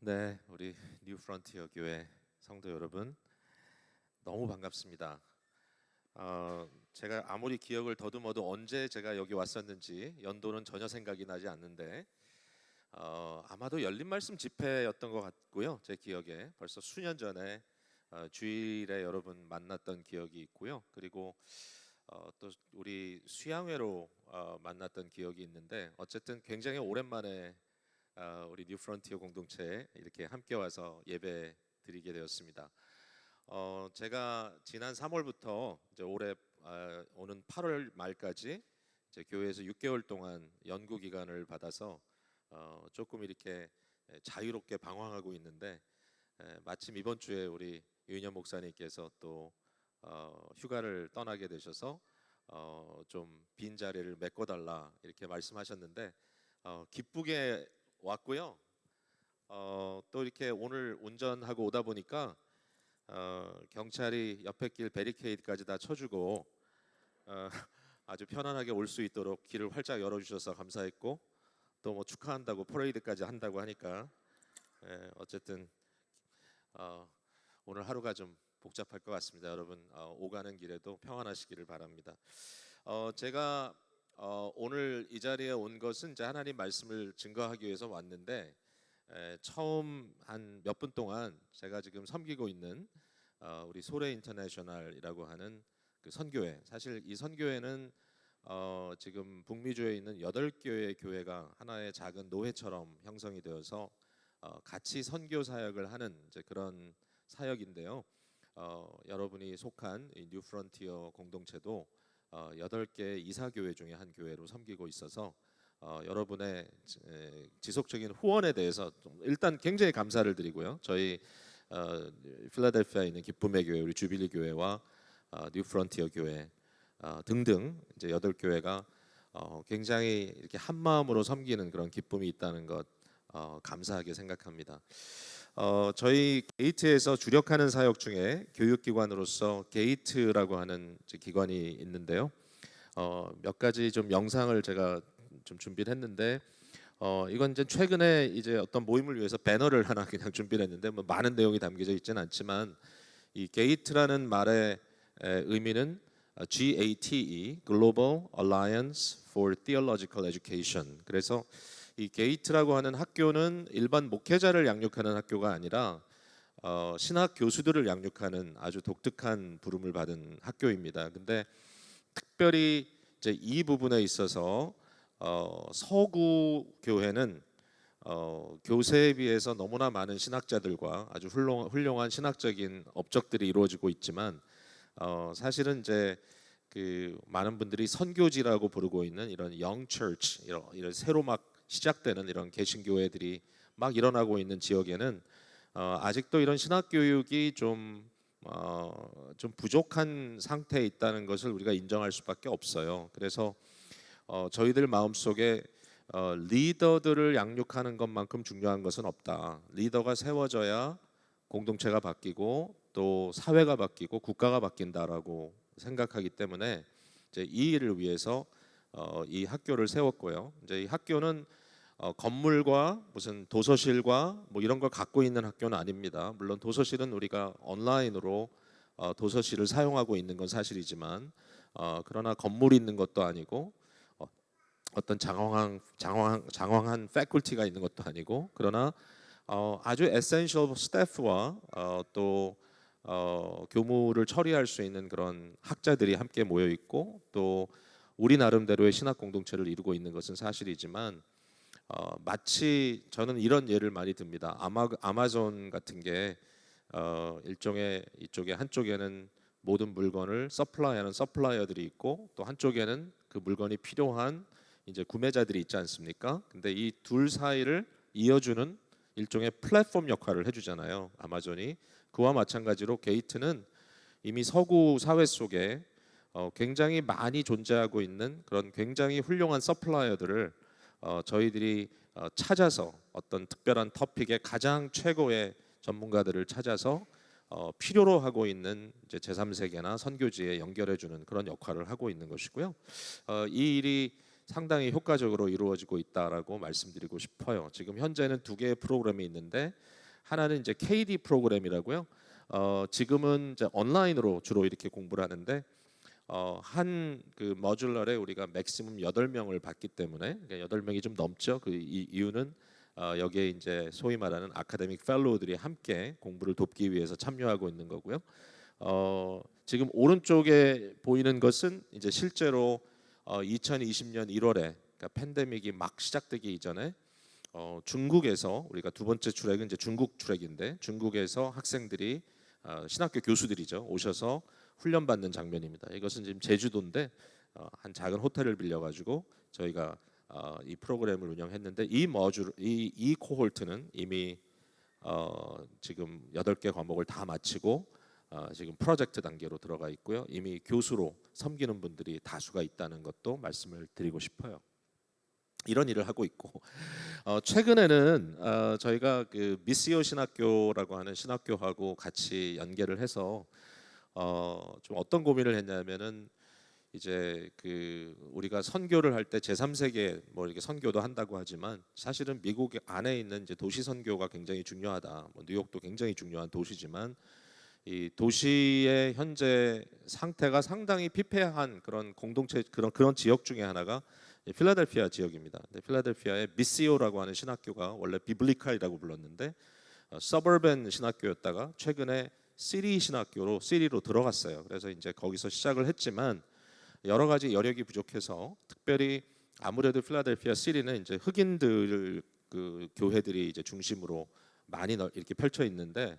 네, 우리 뉴 프론티어 교회 성도 여러분 너무 반갑습니다. 제가 아무리 기억을 더듬어도 언제 제가 여기 왔었는지 연도는 전혀 생각이 나지 않는데 아마도 열린 말씀 집회였던 것 같고요. 제 기억에 벌써 수년 전에 주일에 여러분 만났던 기억이 있고요. 그리고 또 우리 수양회로 만났던 기억이 있는데 어쨌든 굉장히 오랜만에 우리 뉴 프론티어 공동체에 이렇게 함께 와서 예배 드리게 되었습니다. 제가 지난 3월부터 이제 올해 오는 8월 말까지 이제 교회에서 6개월 동안 연구 기간을 받아서 조금 이렇게 자유롭게 방황하고 있는데 마침 이번 주에 우리 유인현 목사님께서 또 휴가를 떠나게 되셔서 좀 빈 자리를 메꿔달라 이렇게 말씀하셨는데 기쁘게 왔고요. 또 이렇게 오늘 운전하고 오다 보니까 경찰이 옆에 길 베리케이드까지 다 쳐주고 어, 아주 편안하게 올 수 있도록 길을 활짝 열어주셔서 감사했고 또 뭐 축하한다고 퍼레이드까지 한다고 하니까 어쨌든 어, 오늘 하루가 좀 복잡할 것 같습니다. 여러분 오가는 길에도 평안하시기를 바랍니다. 제가 오늘 이 자리에 온 것은 이제 하나님 말씀을 증거하기 위해서 왔는데 처음 한 몇 분 동안 제가 지금 섬기고 있는 우리 소래 인터내셔널이라고 하는 그 선교회, 사실 이 선교회는 지금 북미주에 있는 8개의 교회가 하나의 작은 노회처럼 형성이 되어서 같이 선교 사역을 하는 이제 그런 사역인데요. 여러분이 속한 이 뉴 프론티어 공동체도 8개 이사교회 중에 한 교회로 섬기고 있어서 여러분의 지속적인 후원에 대해서 좀 일단 굉장히 감사를 드리고요. 저희 필라델피아에 있는 기쁨의 교회, 우리 주빌리 교회와 뉴 프론티어 교회 등등 이제 8교회가 굉장히 이렇게 한 마음으로 섬기는 그런 기쁨이 있다는 것 감사하게 생각합니다. 저희 게이트에서 주력하는 사역 중에 교육기관으로서 게이트라고 하는 기관이 있는데요. 몇 가지 좀 영상을 제가 좀 준비를 했는데 이건 이제 최근에 이제 어떤 모임을 위해서 배너를 하나 그냥 준비를 했는데 뭐 많은 내용이 담겨져 있지는 않지만 이 게이트라는 말의 의미는 GATE Global Alliance for Theological Education. 그래서 이 게이트라고 하는 학교는 일반 목회자를 양육하는 학교가 아니라 신학 교수들을 양육하는 아주 독특한 부름을 받은 학교입니다. 근데 특별히 이제 이 부분에 있어서 서구 교회는 교세에 비해서 너무나 많은 신학자들과 아주 훌륭한 신학적인 업적들이 이루어지고 있지만 사실은 이제 그 많은 분들이 선교지라고 부르고 있는 이런 young church 이런 새로 막 시작되는 이런 개신교회들이 막 일어나고 있는 지역에는 아직도 이런 신학 교육이 좀 부족한 상태에 있다는 것을 우리가 인정할 수밖에 없어요. 그래서 저희들 마음속에 리더들을 양육하는 것만큼 중요한 것은 없다. 리더가 세워져야 공동체가 바뀌고 또 사회가 바뀌고 국가가 바뀐다라고 생각하기 때문에 이제 이 일을 위해서 이 학교를 세웠고요. 이제 이 학교는 건물과 무슨 도서실과 뭐 이런 걸 갖고 있는 학교는 아닙니다. 물론 도서실은 우리가 온라인으로 도서실을 사용하고 있는 건 사실이지만 그러나 건물이 있는 것도 아니고 어떤 장황한 패컬티가 있는 것도 아니고 그러나 아주 에센셜 스태프와 또 교무를 처리할 수 있는 그런 학자들이 함께 모여 있고 또 우리 나름대로의 신학 공동체를 이루고 있는 것은 사실이지만 마치 저는 이런 예를 많이 듭니다. 아마존 같은 게 일종의 이쪽에 한쪽에는 모든 물건을 서플라이하는 서플라이어들이 있고 또 한쪽에는 그 물건이 필요한 이제 구매자들이 있지 않습니까? 근데 이 둘 사이를 이어주는 일종의 플랫폼 역할을 해주잖아요. 아마존이 그와 마찬가지로 게이트는 이미 서구 사회 속에 굉장히 많이 존재하고 있는 그런 굉장히 훌륭한 서플라이어들을 저희들이 찾아서 어떤 특별한 터픽의 가장 최고의 전문가들을 찾아서 필요로 하고 있는 이제 제3세계나 선교지에 연결해 주는 그런 역할을 하고 있는 것이고요. 이 일이 상당히 효과적으로 이루어지고 있다라고 말씀드리고 싶어요. 지금 현재는 두 개의 프로그램이 있는데 하나는 이제 KD 프로그램이라고요. 지금은 이제 온라인으로 주로 이렇게 공부를 하는데 한 그 머듈러에 우리가 맥시멈 8명을 받기 때문에 8명이 좀 넘죠. 그 이유는 여기에 이제 소위 말하는 아카데믹 펠로우들이 함께 공부를 돕기 위해서 참여하고 있는 거고요. 지금 오른쪽에 보이는 것은 이제 실제로 2020년 1월에 그러니까 팬데믹이 막 시작되기 이전에 중국에서 우리가 두 번째 트랙은 이제 중국 트랙인데 중국에서 학생들이 신학교 교수들이죠 오셔서 훈련받는 장면입니다. 이것은 지금 제주도인데 한 작은 호텔을 빌려가지고 저희가 이 프로그램을 운영했는데 이 코홀트는 이미 지금 8개 과목을 다 마치고 지금 프로젝트 단계로 들어가 있고요. 이미 교수로 섬기는 분들이 다수가 있다는 것도 말씀을 드리고 싶어요. 이런 일을 하고 있고 최근에는 저희가 그 미시오 신학교라고 하는 신학교하고 같이 연계를 해서 좀 어떤 고민을 했냐면은 이제 그 우리가 선교를 할 때 제3세계 뭐 이렇게 선교도 한다고 하지만 사실은 미국 안에 있는 이제 도시 선교가 굉장히 중요하다. 뭐 뉴욕도 굉장히 중요한 도시지만 이 도시의 현재 상태가 상당히 피폐한 그런 공동체 그런 지역 중에 하나가 필라델피아 지역입니다. 필라델피아의 미시오라고 하는 신학교가 원래 비블리칼이라고 불렀는데 서버벤 신학교였다가 최근에 시리 신학교로 시리로 들어갔어요. 그래서 이제 거기서 시작을 했지만 여러 가지 여력이 부족해서 특별히 아무래도 필라델피아 시리는 이제 흑인들 그 교회들이 이제 중심으로 많이 이렇게 펼쳐 있는데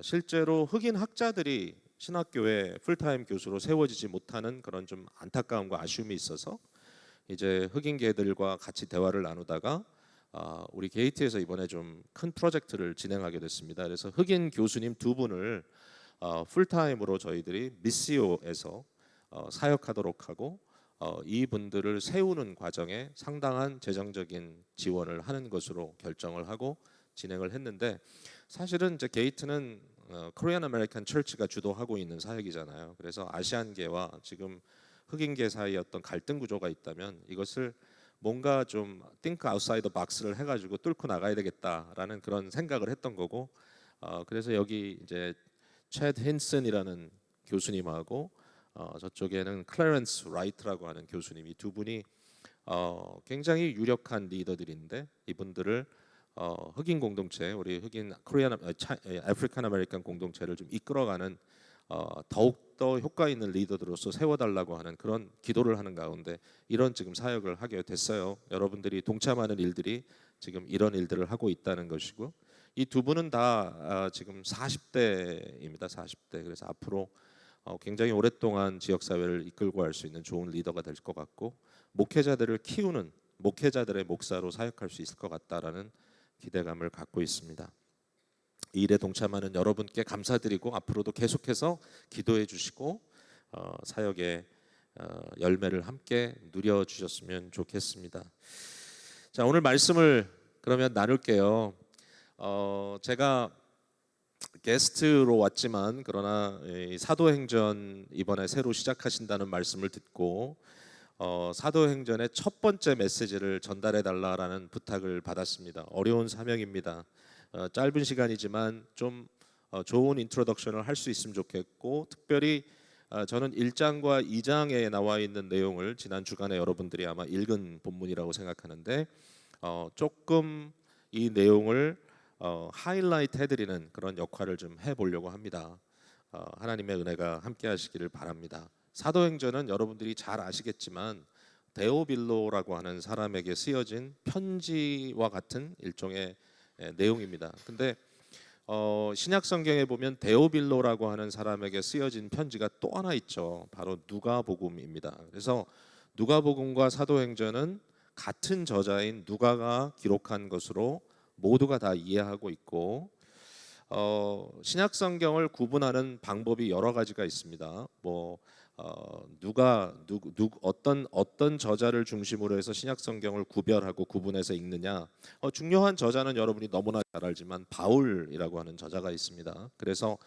실제로 흑인 학자들이 신학교에 풀타임 교수로 세워지지 못하는 그런 좀 안타까움과 아쉬움이 있어서 이제 흑인계들과 같이 대화를 나누다가 우리 게이트에서 이번에 좀 큰 프로젝트를 진행하게 됐습니다. 그래서 흑인 교수님 두 분을 풀타임으로 저희들이 미시오에서 사역하도록 하고 이분들을 세우는 과정에 상당한 재정적인 지원을 하는 것으로 결정을 하고 진행을 했는데 사실은 이제 게이트는 코리안 아메리칸 철치가 주도하고 있는 사역이잖아요. 그래서 아시안계와 지금 흑인계 사이에 어떤 갈등 구조가 있다면 이것을 뭔가 좀 think outside the box를 해가지고 뚫고 나가야 되겠다라는 그런 생각을 했던 거고 그래서 여기 이제 채드 힌슨이라는 교수님하고 저쪽에는 클래런스 라이트라고 하는 교수님이 두 분이 굉장히 유력한 리더들인데 이분들을 흑인 공동체 우리 흑인 코리안 아프리칸 아메리칸 공동체를 좀 이끌어가는 더욱더 효과 있는 리더들로서 세워달라고 하는 그런 기도를 하는 가운데 이런 지금 사역을 하게 됐어요. 여러분들이 동참하는 일들이 지금 이런 일들을 하고 있다는 것이고 이 두 분은 다 지금 40대입니다. 40대. 그래서 앞으로 굉장히 오랫동안 지역 사회를 이끌고 갈 수 있는 좋은 리더가 될 것 같고 목회자들을 키우는 목회자들의 목사로 사역할 수 있을 것 같다라는 기대감을 갖고 있습니다. 이 일에 동참하는 여러분께 감사드리고 앞으로도 계속해서 기도해 주시고 사역의 열매를 함께 누려 주셨으면 좋겠습니다. 자, 오늘 말씀을 그러면 나눌게요. 제가 게스트로 왔지만 그러나 사도행전 이번에 새로 시작하신다는 말씀을 듣고 사도행전의 첫 번째 메시지를 전달해 달라라는 부탁을 받았습니다. 어려운 사명입니다. 짧은 시간이지만 좀 좋은 인트로덕션을 할 수 있으면 좋겠고 특별히 저는 1장과 2장에 나와 있는 내용을 지난 주간에 여러분들이 아마 읽은 본문이라고 생각하는데 조금 이 내용을 하이라이트 해드리는 그런 역할을 좀 해보려고 합니다. 하나님의 은혜가 함께 하시기를 바랍니다. 사도행전은 여러분들이 잘 아시겠지만 데오빌로라고 하는 사람에게 쓰여진 편지와 같은 일종의 내용입니다. 근데 신약 성경에 보면 데오빌로라고 하는 사람에게 쓰여진 편지가 또 하나 있죠. 바로 누가복음입니다. 그래서 누가복음과 사도행전은 같은 저자인 누가가 기록한 것으로 모두가 다 이해하고 있고 신약 성경을 구분하는 방법이 여러 가지가 있습니다. 누가 어떤 저자를 중심으로 해서 신약 성경을 구별하고 구분해서 읽느냐 중요한 저자는 여러분이 너무나 잘 알지만 바울이라고 하는 저자가 있습니다. 그래서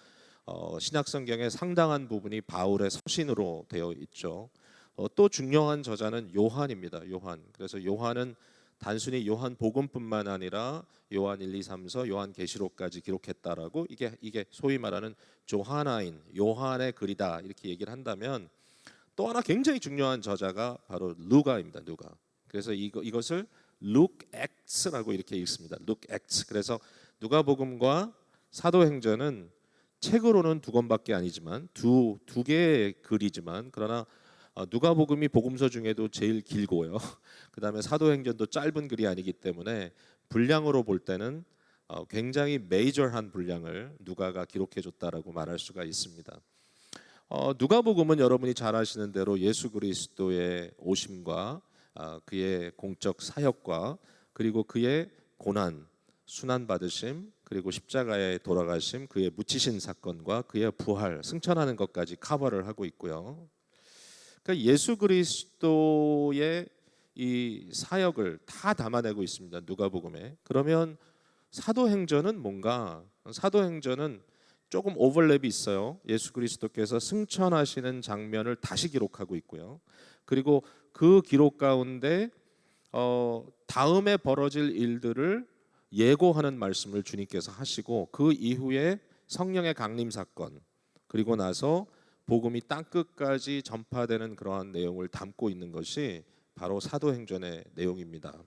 신약 성경의 상당한 부분이 바울의 서신으로 되어 있죠. 또 중요한 저자는 요한입니다. 요한. 그래서 요한은 단순히 요한 복음뿐만 아니라 요한 1, 2, 3서 요한 계시록까지 기록했다라고 이게 소위 말하는 조하나인 요한의 글이다 이렇게 얘기를 한다면, 또 하나 굉장히 중요한 저자가 바로 루가입니다. 루가. 그래서 이것을 Luke Acts라고 이렇게 읽습니다. Luke Acts. 그래서 누가복음과 사도행전은 책으로는 두 권밖에 아니지만 두 개의 글이지만, 그러나 누가복음이 복음서 중에도 제일 길고요. 그다음에 사도행전도 짧은 글이 아니기 때문에 분량으로 볼 때는 굉장히 메이저한 분량을 누가가 기록해줬다라고 말할 수가 있습니다. 누가복음은 여러분이 잘 아시는 대로 예수 그리스도의 오심과 그의 공적 사역과 그리고 그의 고난, 순환 받으심, 그리고 십자가에 돌아가심, 그의 묻히신 사건과 그의 부활, 승천하는 것까지 커버를 하고 있고요. 그러니까 예수 그리스도의 이 사역을 다 담아내고 있습니다. 누가복음에. 그러면 사도행전은 뭔가? 사도행전은 조금 오버랩이 있어요. 예수 그리스도께서 승천하시는 장면을 다시 기록하고 있고요. 그리고 그 기록 가운데 다음에 벌어질 일들을 예고하는 말씀을 주님께서 하시고, 그 이후에 성령의 강림 사건, 그리고 나서 복음이 땅 끝까지 전파되는 그러한 내용을 담고 있는 것이 바로 사도행전의 내용입니다.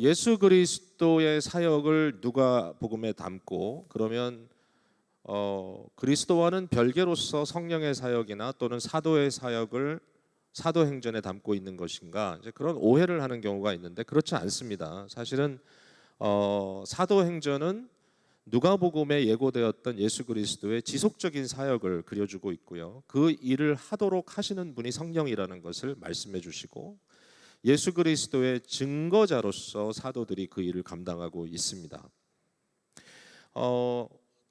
예수 그리스도의 사역을 누가복음에 담고, 그러면 그리스도와는 별개로서 성령의 사역이나 또는 사도의 사역을 사도행전에 담고 있는 것인가, 이제 그런 오해를 하는 경우가 있는데 그렇지 않습니다. 사실은 사도행전은 누가복음에 예고되었던 예수 그리스도의 지속적인 사역을 그려주고 있고요. 그 일을 하도록 하시는 분이 성령이라는 것을 말씀해 주시고, 예수 그리스도의 증거자로서 사도들이 그 일을 감당하고 있습니다.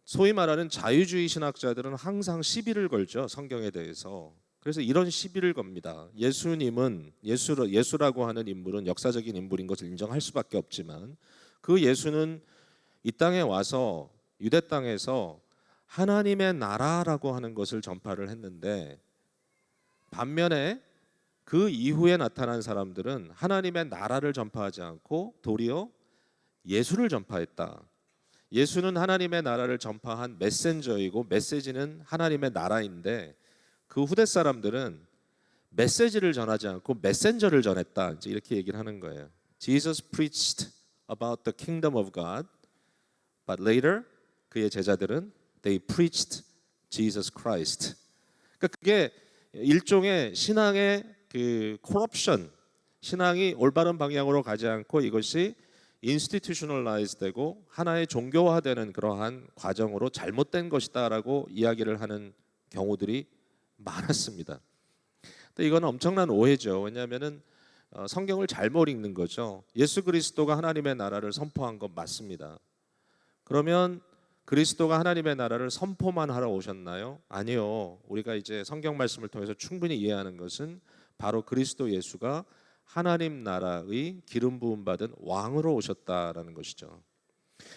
소위 말하는 자유주의 신학자들은 항상 시비를 걸죠, 성경에 대해서. 그래서 이런 시비를 겁니다. 예수님은 예수라고 하는 인물은 역사적인 인물인 것을 인정할 수밖에 없지만, 그 예수는 이 땅에 와서 유대 땅에서 하나님의 나라라고 하는 것을 전파를 했는데, 반면에 그 이후에 나타난 사람들은 하나님의 나라를 전파하지 않고 도리어 예수를 전파했다. 예수는 하나님의 나라를 전파한 메신저이고 메시지는 하나님의 나라인데, 그 후대 사람들은 메시지를 전하지 않고 메신저를 전했다, 이제 이렇게 얘기를 하는 거예요. Jesus preached about the kingdom of God, but later 그의 제자들은 they preached Jesus Christ. 그러니까 그게 일종의 신앙의 그 corruption, 신앙이 올바른 방향으로 가지 않고 이것이 institutionalize 되고 하나의 종교화되는 그러한 과정으로 잘못된 것이다라고 이야기를 하는 경우들이 많았습니다. 근데 이건 엄청난 오해죠. 왜냐하면은 성경을 잘못 읽는 거죠. 예수 그리스도가 하나님의 나라를 선포한 건 맞습니다. 그러면 그리스도가 하나님의 나라를 선포만 하러 오셨나요? 아니요. 우리가 이제 성경 말씀을 통해서 충분히 이해하는 것은 바로 그리스도 예수가 하나님 나라의 기름 부음 받은 왕으로 오셨다라는 것이죠.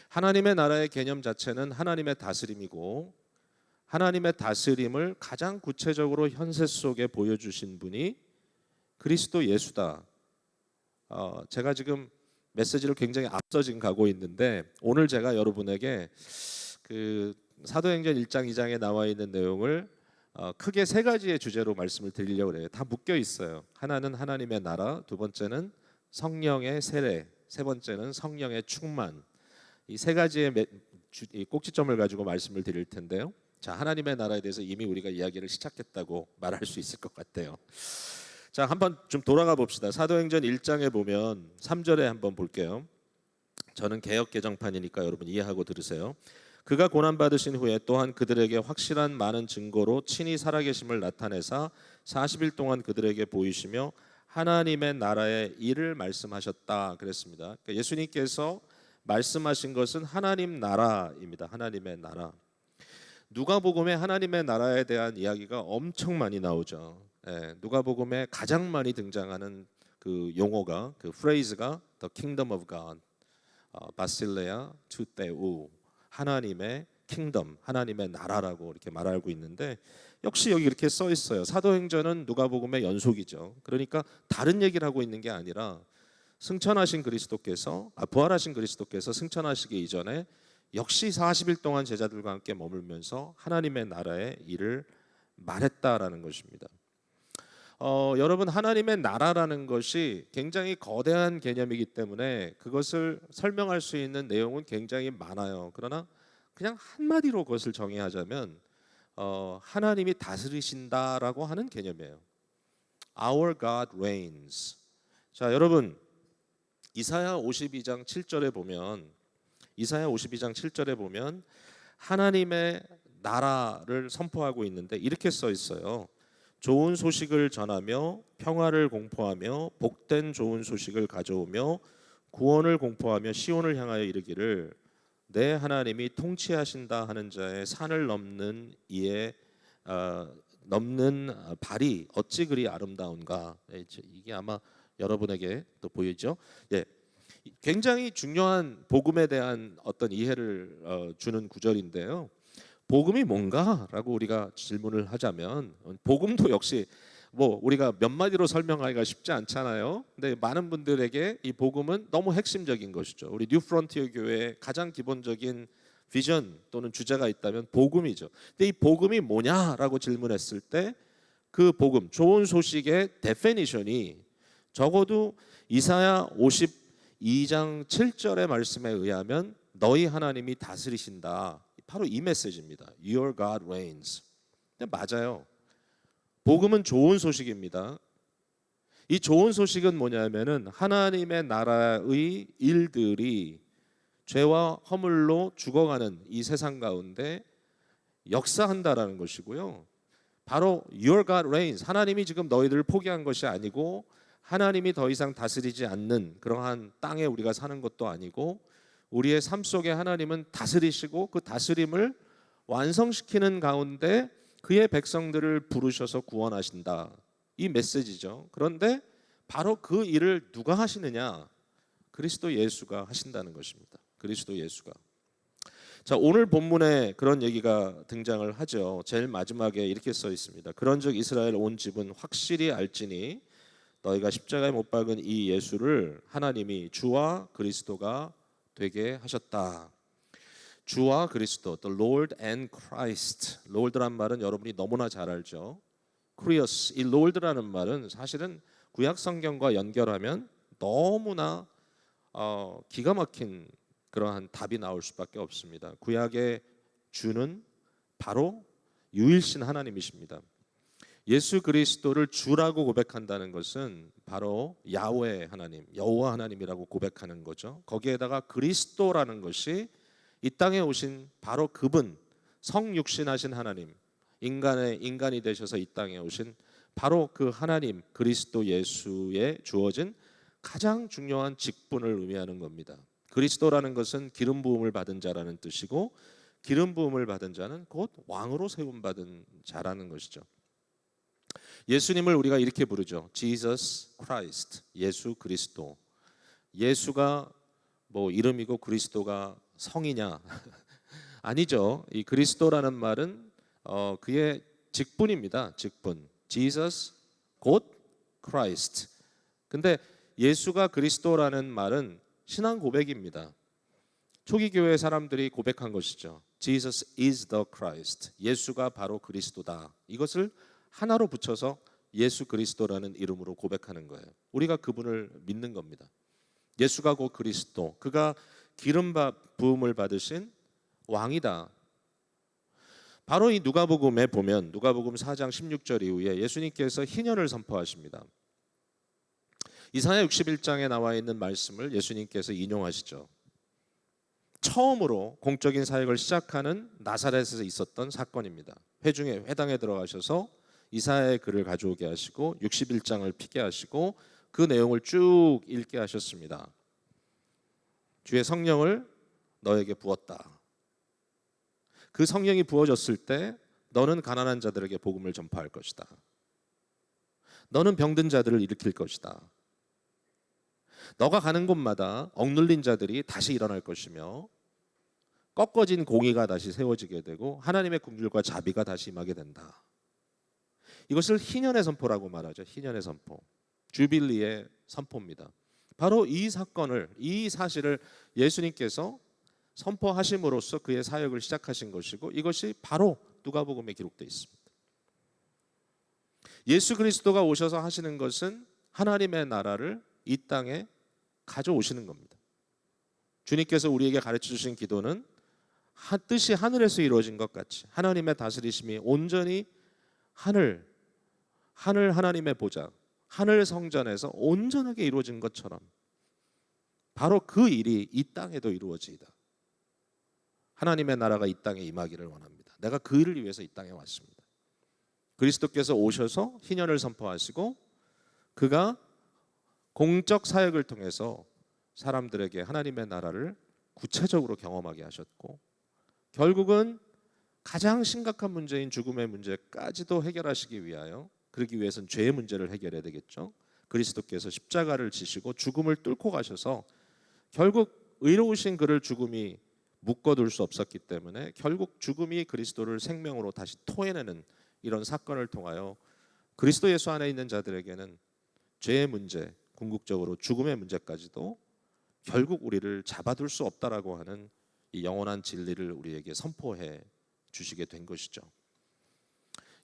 하나님의 나라의 개념 자체는 하나님의 다스림이고, 하나님의 다스림을 가장 구체적으로 현세 속에 보여주신 분이 그리스도 예수다. 제가 지금 메시지를 굉장히 앞서 지금 가고 있는데, 오늘 제가 여러분에게 그 사도행전 1장 2장에 나와 있는 내용을 크게 세 가지의 주제로 말씀을 드리려고 해요. 다 묶여 있어요. 하나는 하나님의 나라, 두 번째는 성령의 세례, 세 번째는 성령의 충만. 이 세 가지의 꼭지점을 가지고 말씀을 드릴 텐데요. 자, 하나님의 나라에 대해서 이미 우리가 이야기를 시작했다고 말할 수 있을 것 같아요. 자, 한번 좀 돌아가 봅시다. 사도행전 1장에 보면 3절에 한번 볼게요. 저는 개역 개정판이니까 여러분 이해하고 들으세요. 그가 고난 받으신 후에 또한 그들에게 확실한 많은 증거로 친히 살아계심을 나타내사 40일 동안 그들에게 보이시며 하나님의 나라의 일을 말씀하셨다 그랬습니다. 그러니까 예수님께서 말씀하신 것은 하나님 나라입니다. 하나님의 나라. 누가복음에 하나님의 나라에 대한 이야기가 엄청 많이 나오죠. 누가복음에 가장 많이 등장하는 그 용어가, 그 프레이즈가 The Kingdom of God, 바실레아 투테우, 하나님의 킹덤, 하나님의 나라라고 이렇게 말하고 있는데 역시 여기 이렇게 써 있어요. 사도행전은 누가복음의 연속이죠. 그러니까 다른 얘기를 하고 있는 게 아니라 승천하신 그리스도께서 부활하신 그리스도께서 승천하시기 이전에 역시 40일 동안 제자들과 함께 머물면서 하나님의 나라의 일을 말했다라는 것입니다. 여러분, 하나님의 나라라는 것이 굉장히 거대한 개념이기 때문에 그것을 설명할 수 있는 내용은 굉장히 많아요. 그러나 그냥 한마디로 그것을 정의하자면 하나님이 다스리신다라고 하는 개념이에요. Our God reigns. 자, 여러분, 이사야 52장 7절에 보면 하나님의 나라를 선포하고 있는데 이렇게 써 있어요. 좋은 소식을 전하며 평화를 공포하며 복된 좋은 소식을 가져오며 구원을 공포하며 시온을 향하여 이르기를 내 하나님이 통치하신다 하는 자의 산을 넘는 발이 어찌 그리 아름다운가. 이게 아마 여러분에게 또 보이죠? 예, 굉장히 중요한 복음에 대한 어떤 이해를 주는 구절인데요. 복음이 뭔가라고 우리가 질문을 하자면 복음도 역시 뭐 우리가 몇 마디로 설명하기가 쉽지 않잖아요. 근데 많은 분들에게 이 복음은 너무 핵심적인 것이죠. 우리 뉴 프론티어 교회의 가장 기본적인 비전 또는 주제가 있다면 복음이죠. 근데 이 복음이 뭐냐라고 질문했을 때 그 복음, 좋은 소식의 데피니션이 적어도 이사야 52장 7절의 말씀에 의하면 너희 하나님이 다스리신다. 바로 이 메시지입니다. Your God reigns. 근데 맞아요. 복음은 좋은 소식입니다. 이 좋은 소식은 뭐냐면은 하나님의 나라의 일들이 죄와 허물로 죽어가는 이 세상 가운데 역사한다라는 것이고요. 바로 Your God reigns. 하나님이 지금 너희들을 포기한 것이 아니고 하나님이 더 이상 다스리지 않는 그러한 땅에 우리가 사는 것도 아니고 우리의 삶 속에 하나님은 다스리시고 그 다스림을 완성시키는 가운데 그의 백성들을 부르셔서 구원하신다. 이 메시지죠. 그런데 바로 그 일을 누가 하시느냐? 그리스도 예수가 하신다는 것입니다. 그리스도 예수가. 자, 오늘 본문에 그런 얘기가 등장을 하죠. 제일 마지막에 이렇게 써 있습니다. 그런즉 이스라엘 온 집은 확실히 알지니 너희가 십자가에 못 박은 이 예수를 하나님이 주와 그리스도가 되게 하셨다. 주와 그리스도, the Lord and Christ. Lord란 말은 여러분이 너무나 잘 알죠. Christ, 이 Lord라는 말은 사실은 구약 성경과 연결하면 너무나 기가 막힌 그러한 답이 나올 수밖에 없습니다. 구약의 주는 바로 유일신 하나님이십니다. 예수 그리스도를 주라고 고백한다는 것은 바로 야훼 하나님, 여호와 하나님이라고 고백하는 거죠. 거기에다가 그리스도라는 것이 이 땅에 오신 바로 그분, 성육신하신 하나님, 인간이 되셔서 이 땅에 오신 바로 그 하나님 그리스도 예수에 주어진 가장 중요한 직분을 의미하는 겁니다. 그리스도라는 것은 기름 부음을 받은 자라는 뜻이고 기름 부음을 받은 자는 곧 왕으로 세움 받은 자라는 것이죠. 예수님을 우리가 이렇게 부르죠. Jesus Christ, 예수 그리스도. 예수가 뭐 이름이고 그리스도가 성이냐? 아니죠. 이 그리스도라는 말은 그의 직분입니다. 직분. Jesus 곧 Christ. 근데 예수가 그리스도라는 말은 신앙 고백입니다. 초기 교회 사람들이 고백한 것이죠. Jesus is the Christ. 예수가 바로 그리스도다. 이것을 하나로 붙여서 예수 그리스도라는 이름으로 고백하는 거예요. 우리가 그분을 믿는 겁니다. 예수가 곧 그리스도, 그가 기름 부음을 받으신 왕이다. 바로 이 누가복음에 보면 누가복음 4장 16절 이후에 예수님께서 희년을 선포하십니다. 이사야 61장에 나와 있는 말씀을 예수님께서 인용하시죠. 처음으로 공적인 사역을 시작하는 나사렛에서 있었던 사건입니다. 회중에 회당에 들어가셔서 이사야의 글을 가져오게 하시고 61장을 피게 하시고 그 내용을 쭉 읽게 하셨습니다. 주의 성령을 너에게 부었다. 그 성령이 부어졌을 때 너는 가난한 자들에게 복음을 전파할 것이다. 너는 병든 자들을 일으킬 것이다. 너가 가는 곳마다 억눌린 자들이 다시 일어날 것이며 꺾어진 공의가 다시 세워지게 되고 하나님의 긍휼과 자비가 다시 임하게 된다. 이것을 희년의 선포라고 말하죠. 희년의 선포, 주빌리의 선포입니다. 바로 이 사건을, 이 사실을 예수님께서 선포하심으로써 그의 사역을 시작하신 것이고, 이것이 바로 누가복음에 기록되어 있습니다. 예수 그리스도가 오셔서 하시는 것은 하나님의 나라를 이 땅에 가져오시는 겁니다. 주님께서 우리에게 가르쳐 주신 기도는 뜻이 하늘에서 이루어진 것 같이 하나님의 다스리심이 온전히 하나님의 보좌, 하늘 성전에서 온전하게 이루어진 것처럼 바로 그 일이 이 땅에도 이루어지이다. 하나님의 나라가 이 땅에 임하기를 원합니다. 내가 그 일을 위해서 이 땅에 왔습니다. 그리스도께서 오셔서 희년을 선포하시고 그가 공적 사역을 통해서 사람들에게 하나님의 나라를 구체적으로 경험하게 하셨고, 결국은 가장 심각한 문제인 죽음의 문제까지도 해결하시기 위하여, 그러기 위해서는 죄의 문제를 해결해야 되겠죠. 그리스도께서 십자가를 지시고 죽음을 뚫고 가셔서 결국 의로우신 그를 죽음이 묶어둘 수 없었기 때문에 결국 죽음이 그리스도를 생명으로 다시 토해내는 이런 사건을 통하여 그리스도 예수 안에 있는 자들에게는 죄의 문제, 궁극적으로 죽음의 문제까지도 결국 우리를 잡아둘 수 없다라고 하는 이 영원한 진리를 우리에게 선포해 주시게 된 것이죠.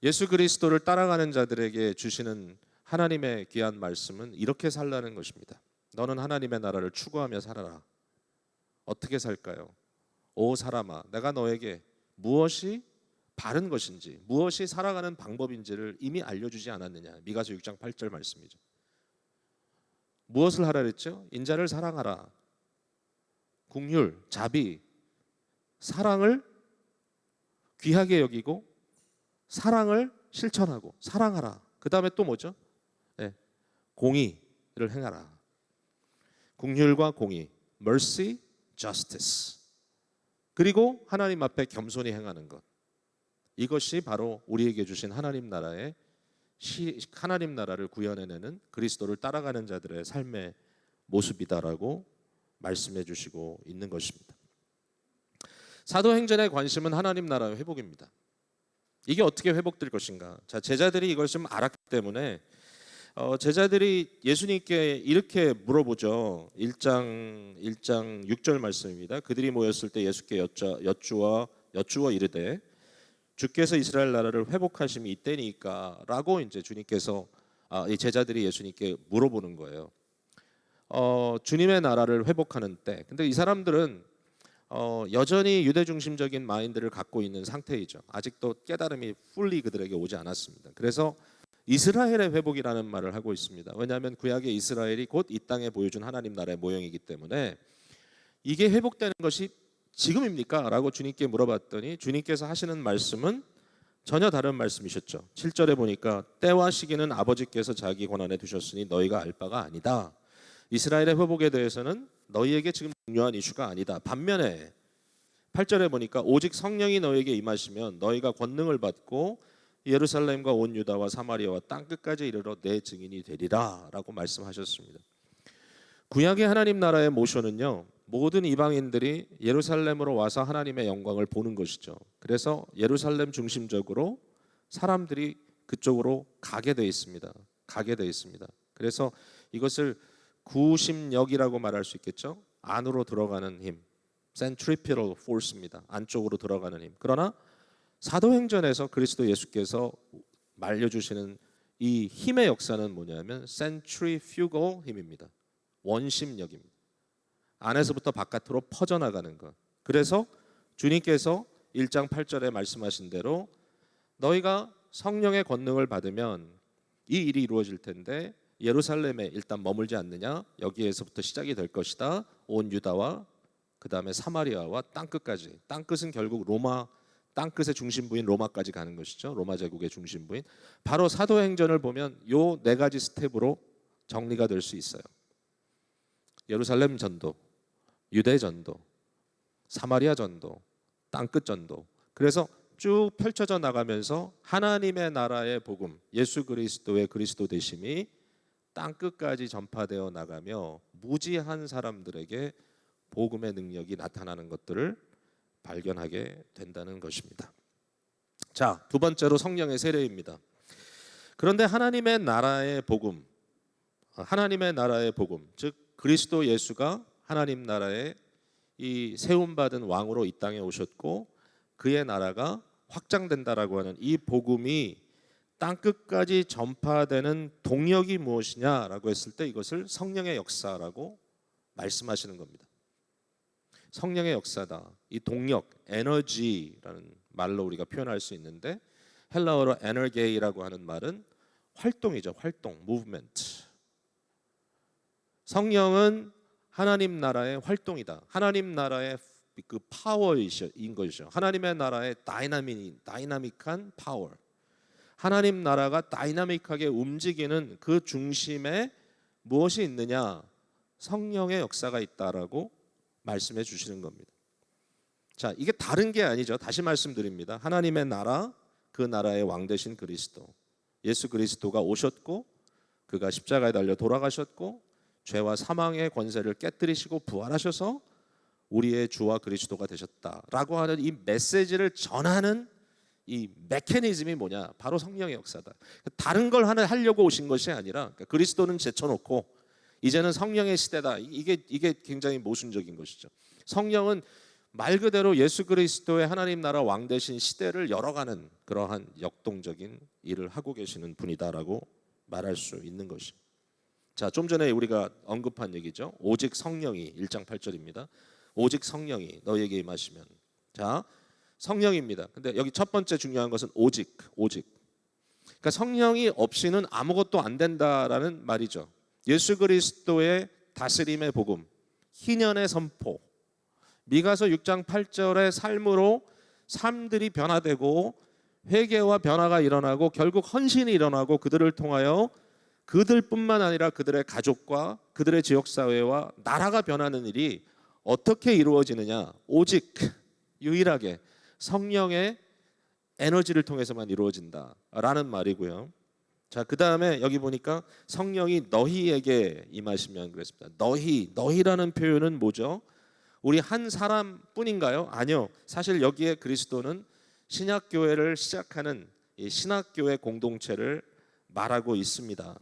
예수 그리스도를 따라가는 자들에게 주시는 하나님의 귀한 말씀은 이렇게 살라는 것입니다. 너는 하나님의 나라를 추구하며 살아라. 어떻게 살까요? 오 사람아, 내가 너에게 무엇이 바른 것인지, 무엇이 살아가는 방법인지를 이미 알려주지 않았느냐. 미가서 6장 8절 말씀이죠. 무엇을 하라 그랬죠? 인자를 사랑하라. 긍휼, 자비, 사랑을 귀하게 여기고 사랑을 실천하고 사랑하라. 그 다음에 또 뭐죠? 네, 공의를 행하라. 긍휼과 공의, mercy, justice. 그리고 하나님 앞에 겸손히 행하는 것. 이것이 바로 우리에게 주신 하나님 나라의 하나님 나라를 구현해내는 그리스도를 따라가는 자들의 삶의 모습이다라고 말씀해 주시고 있는 것입니다. 사도행전의 관심은 하나님 나라의 회복입니다. 이게 어떻게 회복될 것인가? 자, 제자들이 이걸 좀 알았기 때문에 제자들이 예수님께 이렇게 물어보죠. 1장 6절 말씀입니다. 그들이 모였을 때 예수께 여쭈어 이르되 주께서 이스라엘 나라를 회복하심이 이때니까 라고 이제 주님께서 이 제자들이 예수님께 물어보는 거예요. 주님의 나라를 회복하는 때. 근데 이 사람들은 여전히 유대 중심적인 마인드를 갖고 있는 상태이죠. 아직도 깨달음이 풀리 그들에게 오지 않았습니다. 그래서 이스라엘의 회복이라는 말을 하고 있습니다. 왜냐하면 구약의 이스라엘이 곧 이 땅에 보여준 하나님 나라의 모형이기 때문에 이게 회복되는 것이 지금입니까? 라고 주님께 물어봤더니 주님께서 하시는 말씀은 전혀 다른 말씀이셨죠. 7절에 보니까 때와 시기는 아버지께서 자기 권한에 두셨으니 너희가 알 바가 아니다. 이스라엘의 회복에 대해서는 너희에게 지금 중요한 이슈가 아니다. 반면에 8절에 보니까 오직 성령이 너희에게 임하시면 너희가 권능을 받고 예루살렘과 온 유다와 사마리아와 땅끝까지 이르러 내 증인이 되리라 라고 말씀하셨습니다. 구약의 하나님 나라의 모션은요, 모든 이방인들이 예루살렘으로 와서 하나님의 영광을 보는 것이죠. 그래서 예루살렘 중심적으로 사람들이 그쪽으로 가게 돼 있습니다. 그래서 이것을 구심력이라고 말할 수 있겠죠. 안으로 들어가는 힘, centripetal force입니다. 안쪽으로 들어가는 힘. 그러나 사도행전에서 그리스도 예수께서 말려주시는 이 힘의 역사는 뭐냐면 centrifugal 힘입니다. 원심력입니다. 안에서부터 바깥으로 퍼져나가는 것. 그래서 주님께서 1장 8절에 말씀하신 대로 너희가 성령의 권능을 받으면 이 일이 이루어질 텐데 예루살렘에 일단 머물지 않느냐. 여기에서부터 시작이 될 것이다. 온 유다와 그 다음에 사마리아와 땅끝까지. 땅끝은 결국 로마, 땅끝의 중심부인 로마까지 가는 것이죠. 로마 제국의 중심부인. 바로 사도행전을 보면 요 네 가지 스텝으로 정리가 될 수 있어요. 예루살렘 전도, 유대 전도, 사마리아 전도, 땅끝 전도. 그래서 쭉 펼쳐져 나가면서 하나님의 나라의 복음, 예수 그리스도의 그리스도 되심이 땅끝까지 전파되어 나가며 무지한 사람들에게 복음의 능력이 나타나는 것들을 발견하게 된다는 것입니다. 자, 두 번째로 성령의 세례입니다. 그런데 하나님의 나라의 복음, 즉 그리스도 예수가 하나님 나라의 이 세움받은 왕으로 이 땅에 오셨고 그의 나라가 확장된다라고 하는 이 복음이 땅끝까지 전파되는 동력이 무엇이냐라고 했을 때 이것을 성령의 역사라고 말씀하시는 겁니다. 성령의 역사다. 이 동력, 에너지라는 말로 우리가 표현할 수 있는데 헬라어로 에너게이라고 하는 말은 활동이죠. 활동, 무브먼트. 성령은 하나님 나라의 활동이다. 하나님 나라의 그 파워인 것이죠. 하나님의 나라의 다이나믹한 파워. 하나님 나라가 다이나믹하게 움직이는 그 중심에 무엇이 있느냐? 성령의 역사가 있다라고 말씀해 주시는 겁니다. 자, 이게 다른 게 아니죠. 다시 말씀드립니다. 하나님의 나라, 그 나라의 왕 되신 그리스도, 예수 그리스도가 오셨고 그가 십자가에 달려 돌아가셨고 죄와 사망의 권세를 깨뜨리시고 부활하셔서 우리의 주와 그리스도가 되셨다라고 하는 이 메시지를 전하는 이 메커니즘이 뭐냐? 바로 성령의 역사다. 다른 걸 하려고 오신 것이 아니라 그리스도는 제쳐놓고 이제는 성령의 시대다. 이게 굉장히 모순적인 것이죠. 성령은 말 그대로 예수 그리스도의 하나님 나라 왕 되신 시대를 열어가는 그러한 역동적인 일을 하고 계시는 분이다라고 말할 수 있는 것입니다. 자, 좀 전에 우리가 언급한 얘기죠. 오직 성령이 1장 8절입니다. 오직 성령이 너희에게 임하시면. 자, 성령입니다. 근데 여기 첫 번째 중요한 것은 오직. 그러니까 성령이 없이는 아무것도 안 된다라는 말이죠. 예수 그리스도의 다스림의 복음, 희년의 선포, 미가서 6장 8절의 삶으로 삶들이 변화되고 회개와 변화가 일어나고 결국 헌신이 일어나고 그들을 통하여 그들뿐만 아니라 그들의 가족과 그들의 지역사회와 나라가 변하는 일이 어떻게 이루어지느냐? 오직 유일하게 성령의 에너지를 통해서만 이루어진다라는 말이고요. 자, 그 다음에 여기 보니까 성령이 너희에게 임하시면 그랬습니다. 너희라는 표현은 뭐죠? 우리 한 사람뿐인가요? 아니요. 사실 여기에 그리스도는 신약교회를 시작하는 이 신학교회 공동체를 말하고 있습니다.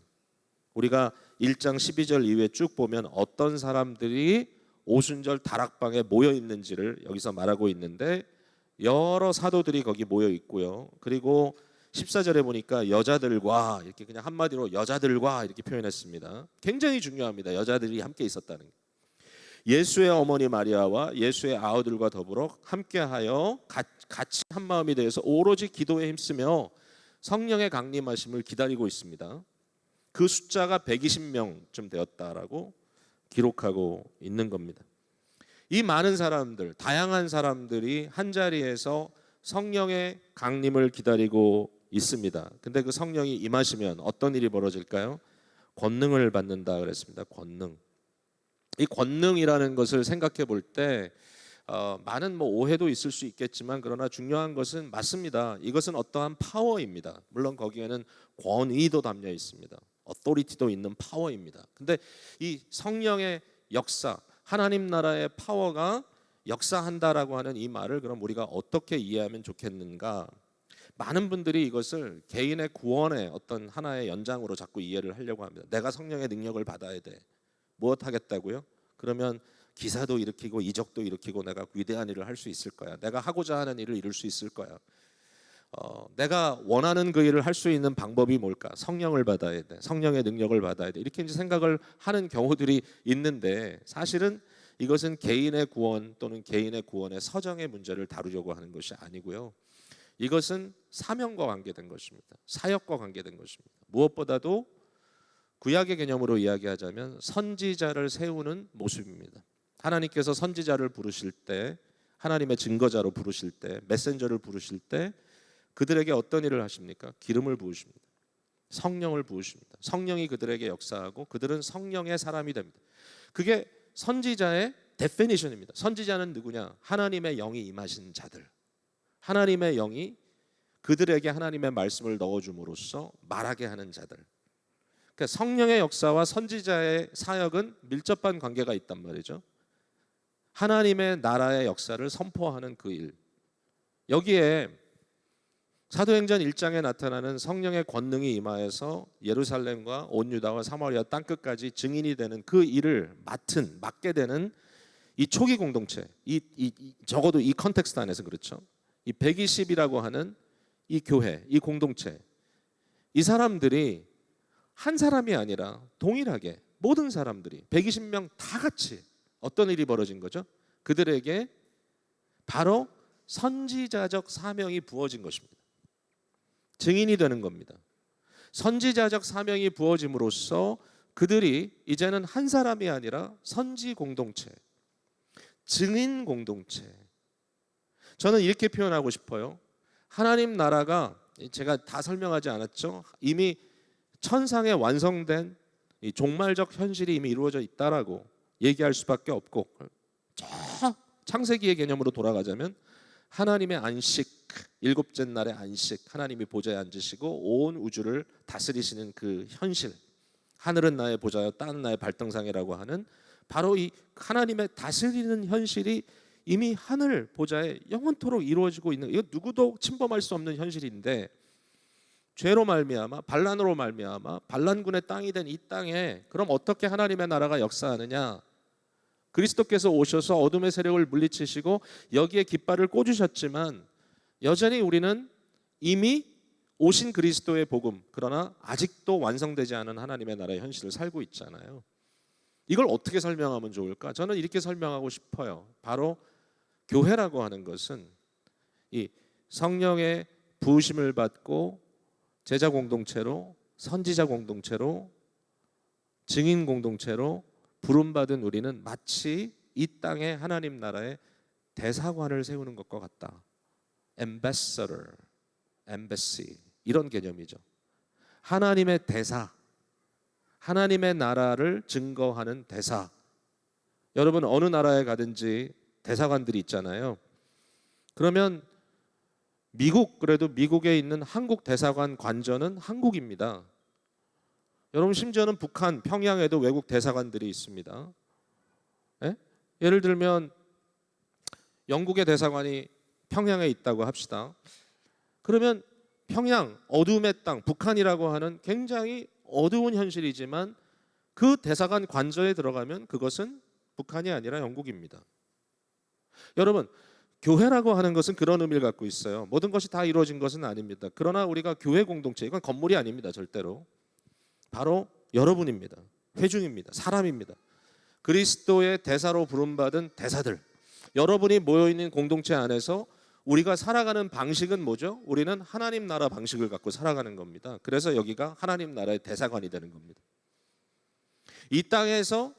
우리가 1장 12절 이후에 쭉 보면 어떤 사람들이 오순절 다락방에 모여 있는지를 여기서 말하고 있는데 여러 사도들이 거기 모여 있고요. 그리고 14절에 보니까 여자들과 이렇게 그냥 한마디로 여자들과 이렇게 표현했습니다. 굉장히 중요합니다. 여자들이 함께 있었다는 게. 예수의 어머니 마리아와 예수의 아우들과 더불어 함께하여 같이 한 마음이 되어서 오로지 기도에 힘쓰며 성령의 강림하심을 기다리고 있습니다. 그 숫자가 120명쯤 되었다라고 기록하고 있는 겁니다. 이 많은 사람들, 다양한 사람들이 한 자리에서 성령의 강림을 기다리고 있습니다. 근데 그 성령이 임하시면 어떤 일이 벌어질까요? 권능을 받는다 그랬습니다. 권능. 이 권능이라는 것을 생각해 볼 때 많은 오해도 있을 수 있겠지만 그러나 중요한 것은 맞습니다. 이것은 어떠한 파워입니다. 물론 거기에는 권위도 담겨 있습니다. 어토리티도 있는 파워입니다. 근데 이 성령의 역사, 하나님 나라의 파워가 역사한다라고 하는 이 말을 그럼 우리가 어떻게 이해하면 좋겠는가? 많은 분들이 이것을 개인의 구원의 어떤 하나의 연장으로 자꾸 이해를 하려고 합니다. 내가 성령의 능력을 받아야 돼. 무엇 하겠다고요? 그러면 기사도 일으키고 이적도 일으키고 내가 위대한 일을 할 수 있을 거야. 내가 하고자 하는 일을 이룰 수 있을 거야. 내가 원하는 그 일을 할 수 있는 방법이 뭘까? 성령을 받아야 돼. 성령의 능력을 받아야 돼. 이렇게 이제 생각을 하는 경우들이 있는데 사실은 이것은 개인의 구원 또는 개인의 구원의 서정의 문제를 다루려고 하는 것이 아니고요. 이것은 사명과 관계된 것입니다. 사역과 관계된 것입니다. 무엇보다도 구약의 개념으로 이야기하자면 선지자를 세우는 모습입니다. 하나님께서 선지자를 부르실 때, 하나님의 증거자로 부르실 때, 메신저를 부르실 때 그들에게 어떤 일을 하십니까? 기름을 부으십니다. 성령을 부으십니다. 성령이 그들에게 역사하고 그들은 성령의 사람이 됩니다. 그게 선지자의 데피니션입니다. 선지자는 누구냐? 하나님의 영이 임하신 자들. 하나님의 영이 그들에게 하나님의 말씀을 넣어줌으로써 말하게 하는 자들. 그러니까 성령의 역사와 선지자의 사역은 밀접한 관계가 있단 말이죠. 하나님의 나라의 역사를 선포하는 그 일. 여기에 사도행전 1장에 나타나는 성령의 권능이 임하여서 예루살렘과 온 유다와 사마리아 땅끝까지 증인이 되는 그 일을 맡게 되는 이 초기 공동체, 적어도 이 컨텍스트 안에서 그렇죠. 이 120이라고 하는 이 교회, 이 공동체, 이 사람들이 한 사람이 아니라 동일하게 모든 사람들이 120명 다 같이 어떤 일이 벌어진 거죠? 그들에게 바로 선지자적 사명이 부어진 것입니다. 증인이 되는 겁니다. 선지자적 사명이 부어짐으로써 그들이 이제는 한 사람이 아니라 선지 공동체, 증인 공동체. 저는 이렇게 표현하고 싶어요. 하나님 나라가 제가 다 설명하지 않았죠? 이미 천상에 완성된 이 종말적 현실이 이미 이루어져 있다라고 얘기할 수밖에 없고, 저 창세기의 개념으로 돌아가자면 하나님의 안식, 일곱째 날의 안식, 하나님이 보좌에 앉으시고 온 우주를 다스리시는 그 현실, 하늘은 나의 보좌여 땅은 나의 발등상이라고 하는 바로 이 하나님의 다스리는 현실이 이미 하늘 보좌에 영원토록 이루어지고 있는, 이거 누구도 침범할 수 없는 현실인데, 죄로 말미암아 반란으로 말미암아 반란군의 땅이 된 이 땅에 그럼 어떻게 하나님의 나라가 역사하느냐? 그리스도께서 오셔서 어둠의 세력을 물리치시고 여기에 깃발을 꽂으셨지만 여전히 우리는 이미 오신 그리스도의 복음, 그러나 아직도 완성되지 않은 하나님의 나라의 현실을 살고 있잖아요. 이걸 어떻게 설명하면 좋을까? 저는 이렇게 설명하고 싶어요. 바로 교회라고 하는 것은 이 성령의 부으심을 받고 제자 공동체로, 선지자 공동체로, 증인 공동체로 부름받은 우리는 마치 이 땅에 하나님 나라의 대사관을 세우는 것과 같다. Ambassador, Embassy, 이런 개념이죠. 하나님의 대사, 하나님의 나라를 증거하는 대사. 여러분 어느 나라에 가든지 대사관들이 있잖아요. 그러면 그래도 미국에 있는 한국 대사관 관저는 한국입니다. 여러분 심지어는 북한 평양에도 외국 대사관들이 있습니다. 예? 예를 들면 영국의 대사관이 평양에 있다고 합시다. 그러면 평양, 어둠의 땅, 북한이라고 하는 굉장히 어두운 현실이지만 그 대사관 관저에 들어가면 그것은 북한이 아니라 영국입니다. 여러분 교회라고 하는 것은 그런 의미를 갖고 있어요. 모든 것이 다 이루어진 것은 아닙니다. 그러나 우리가 교회 공동체, 이건 건물이 아닙니다. 절대로. 바로 여러분입니다. 회중입니다. 사람입니다. 그리스도의 대사로 부름받은 대사들, 여러분이 모여있는 공동체 안에서 우리가 살아가는 방식은 뭐죠? 우리는 하나님 나라 방식을 갖고 살아가는 겁니다. 그래서 여기가 하나님 나라의 대사관이 되는 겁니다. 이 땅에서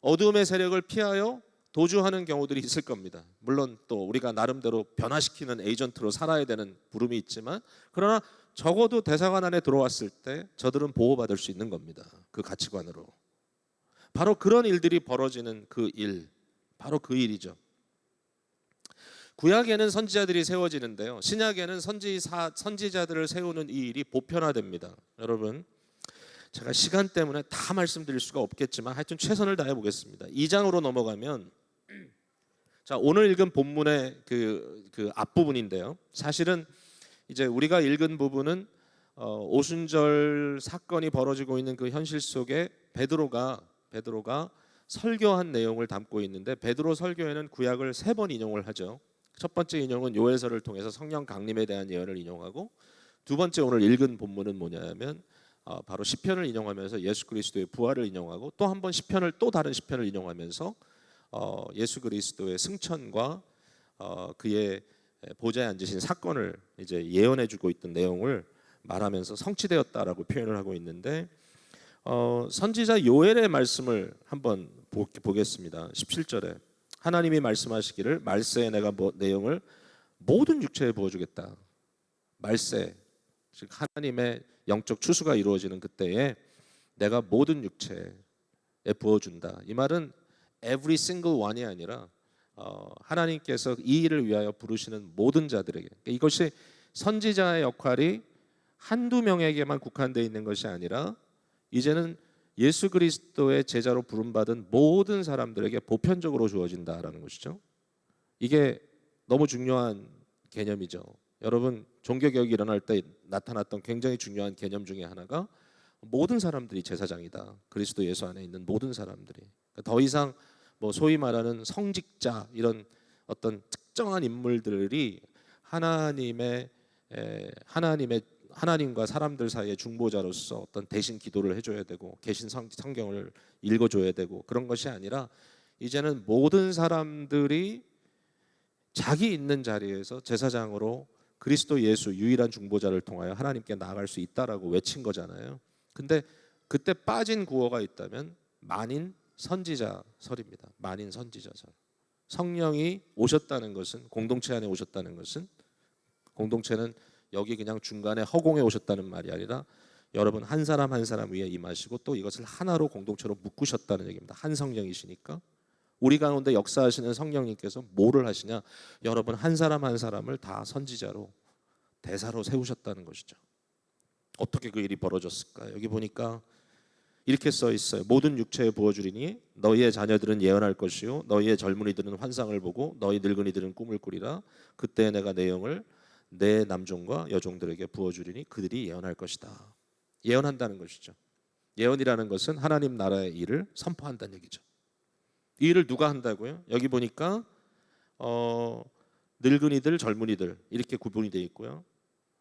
어둠의 세력을 피하여 도주하는 경우들이 있을 겁니다. 물론 또 우리가 나름대로 변화시키는 에이전트로 살아야 되는 부름이 있지만, 그러나 적어도 대사관 안에 들어왔을 때 저들은 보호받을 수 있는 겁니다. 그 가치관으로. 바로 그런 일들이 벌어지는 그 일, 바로 그 일이죠. 구약에는 선지자들이 세워지는데요, 신약에는 선지자들을 세우는 이 일이 보편화됩니다. 여러분 제가 시간 때문에 다 말씀드릴 수가 없겠지만 하여튼 최선을 다해 보겠습니다. 2장으로 넘어가면, 자 오늘 읽은 본문의 그 앞부분인데요, 사실은 이제 우리가 읽은 부분은 오순절 사건이 벌어지고 있는 그 현실 속에 베드로가 설교한 내용을 담고 있는데, 베드로 설교에는 구약을 3번 인용을 하죠. 첫 번째 인용은 요엘서를 통해서 성령 강림에 대한 예언을 인용하고, 두 번째 오늘 읽은 본문은 뭐냐면 바로 시편을 인용하면서 예수 그리스도의 부활을 인용하고, 또 한 번 시편을, 또 다른 시편을 인용하면서 예수 그리스도의 승천과 그의 보좌에 앉으신 사건을 이제 예언해주고 있던 내용을 말하면서 성취되었다라고 표현을 하고 있는데, 선지자 요엘의 말씀을 한번 보겠습니다. 17절에 하나님이 말씀하시기를 말세에 내가 내용을 모든 육체에 부어주겠다. 말세, 즉 하나님의 영적 추수가 이루어지는 그때에 내가 모든 육체에 부어준다. 이 말은 every single one이 아니라 하나님께서 이 일을 위하여 부르시는 모든 자들에게, 이것이 선지자의 역할이 한두 명에게만 국한되어 있는 것이 아니라 이제는 예수 그리스도의 제자로 부름받은 모든 사람들에게 보편적으로 주어진다라는 것이죠. 이게 너무 중요한 개념이죠. 여러분, 종교개혁이 일어날 때 나타났던 굉장히 중요한 개념 중에 하나가 모든 사람들이 제사장이다. 그리스도 예수 안에 있는 모든 사람들이. 그러니까 더 이상 뭐 소위 말하는 성직자 이런 어떤 특정한 인물들이 하나님과 사람들 사이의 중보자로서 어떤 대신 기도를 해줘야 되고 계신 성경을 읽어줘야 되고 그런 것이 아니라 이제는 모든 사람들이 자기 있는 자리에서 제사장으로 그리스도 예수 유일한 중보자를 통하여 하나님께 나아갈 수 있다라고 외친 거잖아요. 근데 그때 빠진 구호가 있다면 만인 선지자설입니다. 만인 선지자설. 성령이 오셨다는 것은, 공동체 안에 오셨다는 것은, 공동체는 여기 그냥 중간에 허공에 오셨다는 말이 아니라 여러분 한 사람 한 사람 위에 임하시고 또 이것을 하나로 공동체로 묶으셨다는 얘기입니다. 한 성령이시니까 우리 가운데 역사하시는 성령님께서 뭐를 하시냐? 여러분 한 사람 한 사람을 다 선지자로 대사로 세우셨다는 것이죠. 어떻게 그 일이 벌어졌을까? 여기 보니까 이렇게 써 있어요. 모든 육체에 부어주리니 너희의 자녀들은 예언할 것이요 너희의 젊은이들은 환상을 보고 너희 늙은이들은 꿈을 꾸리라. 그때 내가 내 영을 내 남종과 여종들에게 부어주리니 그들이 예언할 것이다. 예언한다는 것이죠. 예언이라는 것은 하나님 나라의 일을 선포한다는 얘기죠. 이 일을 누가 한다고요? 여기 보니까 늙은이들, 젊은이들 이렇게 구분이 되어 있고요.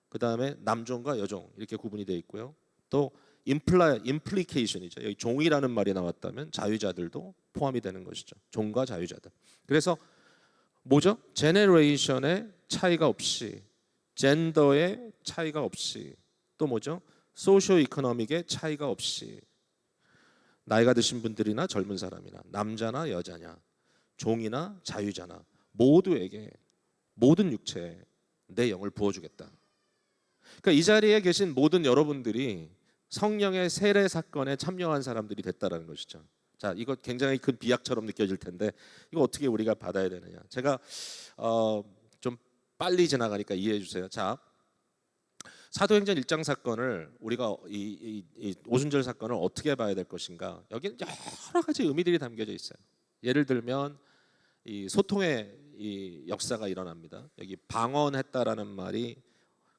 그 다음에 남종과 여종 이렇게 구분이 되어 있고요. 또 임플리케이션이죠. 여기 종이라는 말이 나왔다면 자유자들도 포함이 되는 것이죠. 종과 자유자들. 그래서 뭐죠? 제네레이션의 차이가 없이, 젠더의 차이가 없이, 또 뭐죠? 소시오 이코노믹의 차이가 없이 나이가 드신 분들이나 젊은 사람이나 남자나 여자냐 종이나 자유자나 모두에게 모든 육체에 내 영을 부어주겠다. 그러니까 이 자리에 계신 모든 여러분들이 성령의 세례 사건에 참여한 사람들이 됐다라는 것이죠. 자, 이거 굉장히 큰 비약처럼 느껴질 텐데 이거 어떻게 우리가 받아야 되느냐? 제가 좀 빨리 지나가니까 이해해 주세요. 자, 사도행전 1장 사건을 우리가 이 오순절 사건을 어떻게 봐야 될 것인가? 여기는 여러 가지 의미들이 담겨져 있어요. 예를 들면 이 소통의 이 역사가 일어납니다. 여기 방언했다라는 말이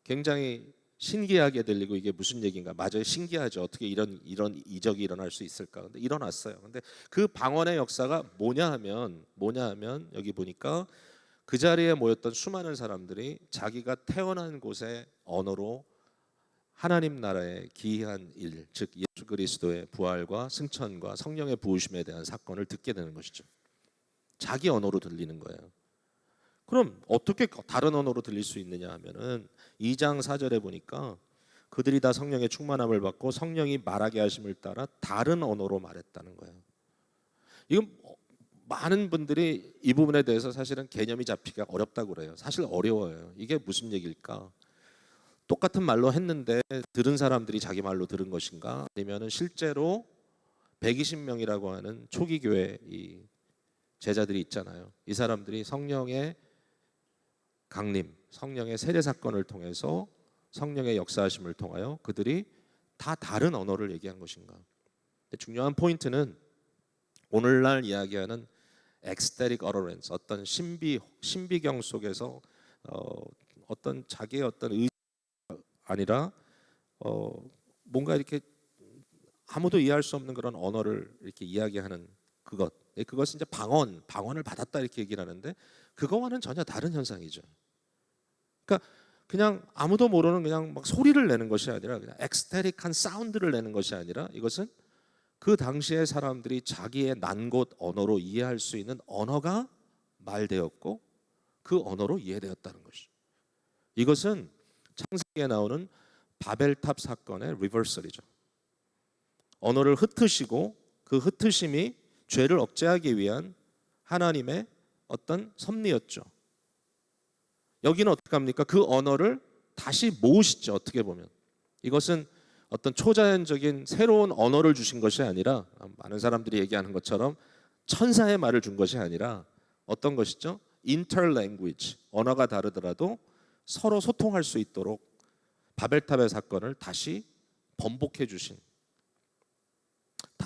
굉장히 신기하게 들리고 이게 무슨 얘기인가? 맞아요, 신기하죠. 어떻게 이런 이적이 일어날 수 있을까? 근데 일어났어요. 근데 그 방언의 역사가 뭐냐 하면 여기 보니까 그 자리에 모였던 수많은 사람들이 자기가 태어난 곳의 언어로 하나님 나라의 기이한 일, 즉 예수 그리스도의 부활과 승천과 성령의 부으심에 대한 사건을 듣게 되는 것이죠. 자기 언어로 들리는 거예요. 그럼 어떻게 다른 언어로 들릴 수 있느냐 하면은 2장 4절에 보니까 그들이 다 성령의 충만함을 받고 성령이 말하게 하심을 따라 다른 언어로 말했다는 거예요. 이건 많은 분들이 이 부분에 대해서 사실은 개념이 잡히기가 어렵다고 그래요. 사실 어려워요. 이게 무슨 얘기일까? 똑같은 말로 했는데 들은 사람들이 자기 말로 들은 것인가? 아니면은 실제로 120명이라고 하는 초기 교회 이 제자들이 있잖아요. 이 사람들이 성령의 강림, 성령의 세례 사건을 통해서 성령의 역사하심을 통하여 그들이 다 다른 언어를 얘기한 것인가? 중요한 포인트는 오늘날 이야기하는 ecstatic utterance, 어떤 신비경 속에서 어떤 자기의 어떤 의지가 아니라 뭔가 이렇게 아무도 이해할 수 없는 그런 언어를 이렇게 이야기하는 그것은 이제 방언을 받았다 이렇게 얘기를 하는데 그거와는 전혀 다른 현상이죠. 그러니까 그냥 아무도 모르는 그냥 막 소리를 내는 것이 아니라 그냥 엑스테릭한 사운드를 내는 것이 아니라 이것은 그 당시의 사람들이 자기의 난곳 언어로 이해할 수 있는 언어가 말되었고 그 언어로 이해되었다는 것이죠. 이것은 창세기에 나오는 바벨탑 사건의 리버설이죠. 언어를 흩으시고 그 흩으심이 죄를 억제하기 위한 하나님의 어떤 섭리였죠. 여기는 어떻게 합니까? 그 언어를 다시 모으시죠. 어떻게 보면 이것은 어떤 초자연적인 새로운 언어를 주신 것이 아니라 많은 사람들이 얘기하는 것처럼 천사의 말을 준 것이 아니라 어떤 것이죠? interlanguage, 언어가 다르더라도 서로 소통할 수 있도록 바벨탑의 사건을 다시 번복해 주신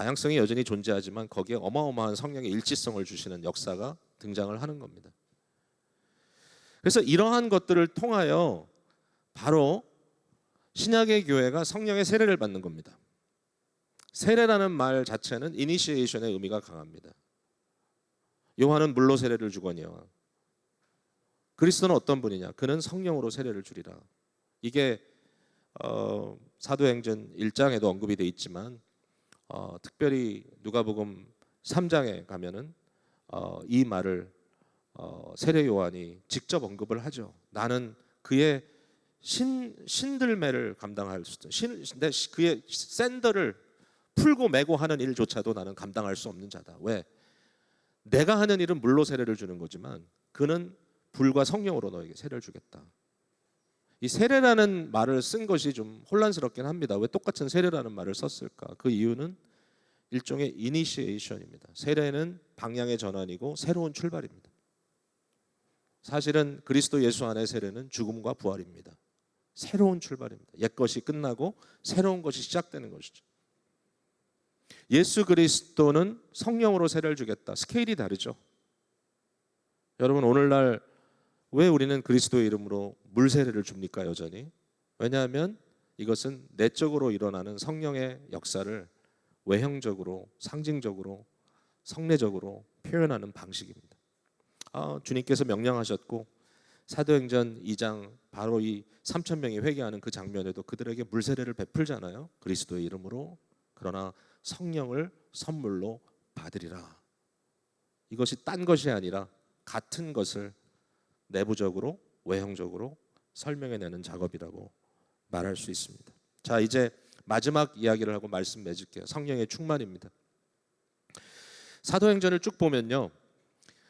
다양성이 여전히 존재하지만 거기에 어마어마한 성령의 일치성을 주시는 역사가 등장을 하는 겁니다. 그래서 이러한 것들을 통하여 바로 신약의 교회가 성령의 세례를 받는 겁니다. 세례라는 말 자체는 이니시에이션의 의미가 강합니다. 요한은 물로 세례를 주거니와 그리스도는 어떤 분이냐? 그는 성령으로 세례를 주리라. 이게 사도행전 1장에도 언급이 되어 있지만 특별히 누가복음 3장에 가면은 이 말을 세례 요한이 직접 언급을 하죠. 나는 그의 신들매를 감당할 수, 그의 샌들을 풀고 메고 하는 일조차도 나는 감당할 수 없는 자다. 왜? 내가 하는 일은 물로 세례를 주는 거지만 그는 불과 성령으로 너에게 세례를 주겠다. 이 세례라는 말을 쓴 것이 좀 혼란스럽긴 합니다. 왜 똑같은 세례라는 말을 썼을까? 그 이유는 일종의 이니시에이션입니다. 세례는 방향의 전환이고 새로운 출발입니다. 사실은 그리스도 예수 안의 세례는 죽음과 부활입니다. 새로운 출발입니다. 옛것이 끝나고 새로운 것이 시작되는 것이죠. 예수 그리스도는 성령으로 세례를 주겠다. 스케일이 다르죠. 여러분, 오늘날 왜 우리는 그리스도의 이름으로 물 세례를 줍니까? 여전히. 왜냐하면 이것은 내적으로 일어나는 성령의 역사를 외형적으로, 상징적으로, 성례적으로 표현하는 방식입니다. 주님께서 명령하셨고 사도행전 2장 바로 이 3,000명이 회개하는 그 장면에도 그들에게 물 세례를 베풀잖아요. 그리스도의 이름으로. 그러나 성령을 선물로 받으리라. 이것이 딴 것이 아니라 같은 것을 내부적으로 외형적으로 설명해내는 작업이라고 말할 수 있습니다. 자, 이제 마지막 이야기를 하고 말씀 맺을게요. 성령의 충만입니다. 사도행전을 쭉 보면요,